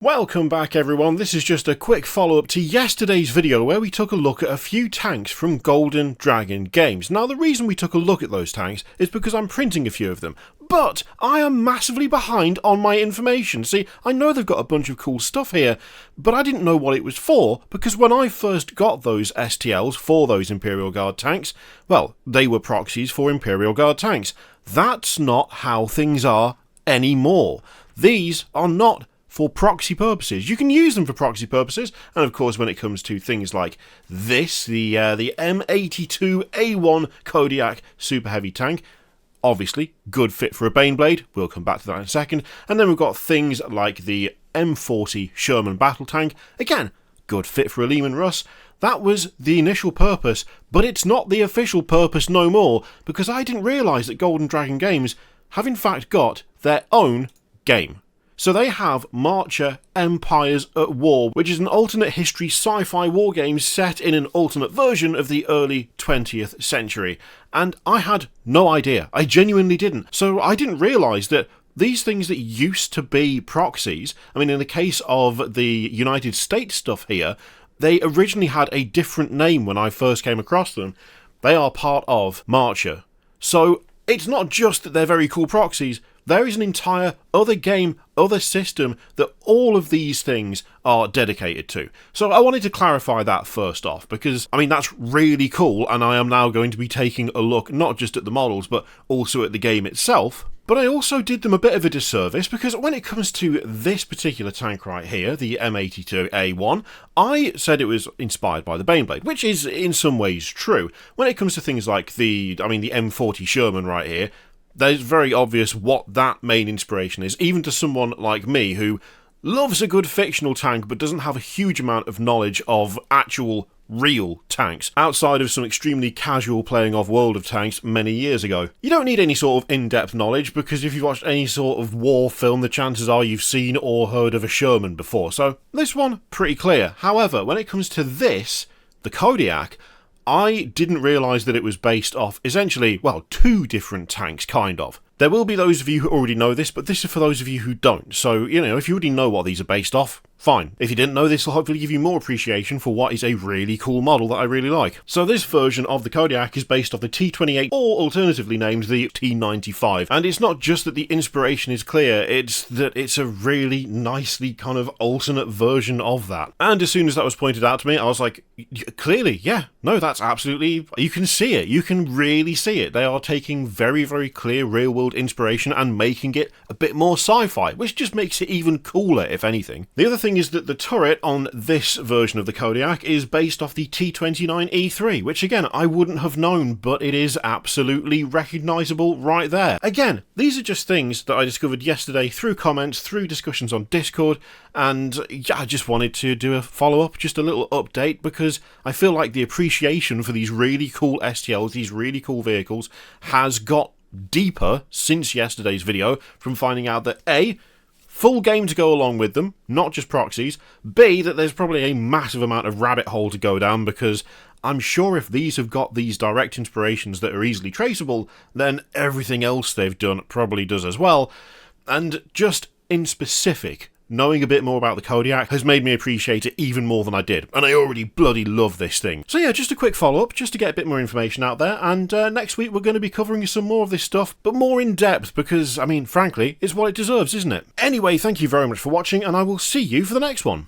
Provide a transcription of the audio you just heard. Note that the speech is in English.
Welcome back everyone, this is just a quick follow-up to yesterday's video where we took a look at a few tanks from Golden Dragon Games. Now the reason we took a look at those tanks is because I'm printing a few of them, but I am massively behind on my information. See, I know they've got a bunch of cool stuff here, but I didn't know what it was for, because when I first got those STLs for those Imperial Guard tanks, well, they were proxies for Imperial Guard tanks. That's not how things are anymore. These are not for proxy purposes. You can use them for proxy purposes, and of course when it comes to things like this, the M82A1 Kodiak super heavy tank, obviously good fit for a Baneblade, we'll come back to that in a second, and then we've got things like the M40 Sherman battle tank, again, good fit for a Lehman Russ. That was the initial purpose, but it's not the official purpose no more, because I didn't realise that Golden Dragon Games have in fact got their own game. So they have Marcher Empires at War, which is an alternate history sci-fi war game set in an alternate version of the early 20th century. And I had no idea. I genuinely didn't. So I didn't realise that these things that used to be proxies, I mean in the case of the United States stuff here, they originally had a different name when I first came across them. They are part of Marcher. So it's not just that they're very cool proxies, there is an entire other game, other system that all of these things are dedicated to. So I wanted to clarify that first off, because, I mean, that's really cool, and I am now going to be taking a look not just at the models, but also at the game itself. But I also did them a bit of a disservice, because when it comes to this particular tank right here, the M82A1, I said it was inspired by the Baneblade, which is in some ways true. When it comes to things like the M40 Sherman right here, there's very obvious what that main inspiration is, even to someone like me who loves a good fictional tank but doesn't have a huge amount of knowledge of actual real tanks, outside of some extremely casual playing of World of Tanks many years ago. You don't need any sort of in-depth knowledge, because if you've watched any sort of war film, the chances are you've seen or heard of a Sherman before, so this one, pretty clear. However, when it comes to this, the Kodiak, I didn't realise that it was based off, essentially, well, two different tanks, kind of. There will be those of you who already know this, but this is for those of you who don't. So, you know, if you already know what these are based off, fine. If you didn't know, this will hopefully give you more appreciation for what is a really cool model that I really like. So this version of the Kodiak is based off the T28, or alternatively named the T95. And it's not just that the inspiration is clear, it's that it's a really nicely kind of alternate version of that. And as soon as that was pointed out to me, I was like, clearly, yeah, no, that's absolutely, you can see it. You can really see it. They are taking very, very clear real-world inspiration and making it a bit more sci-fi, which just makes it even cooler, if anything. The other thing is that the turret on this version of the Kodiak is based off the T29E3, which again, I wouldn't have known, but it is absolutely recognisable right there. Again, these are just things that I discovered yesterday through comments, through discussions on Discord, and yeah, I just wanted to do a follow-up, just a little update, because I feel like the appreciation for these really cool STLs, these really cool vehicles, has got deeper since yesterday's video, from finding out that A, full game to go along with them, not just proxies, B, that there's probably a massive amount of rabbit hole to go down, because I'm sure if these have got these direct inspirations that are easily traceable, then everything else they've done probably does as well. And just in specific, knowing a bit more about the Kodiak has made me appreciate it even more than I did, and I already bloody love this thing. So yeah, just a quick follow-up, just to get a bit more information out there, and next week we're going to be covering some more of this stuff, but more in depth, because, I mean, frankly, it's what it deserves, isn't it? Anyway, thank you very much for watching, and I will see you for the next one.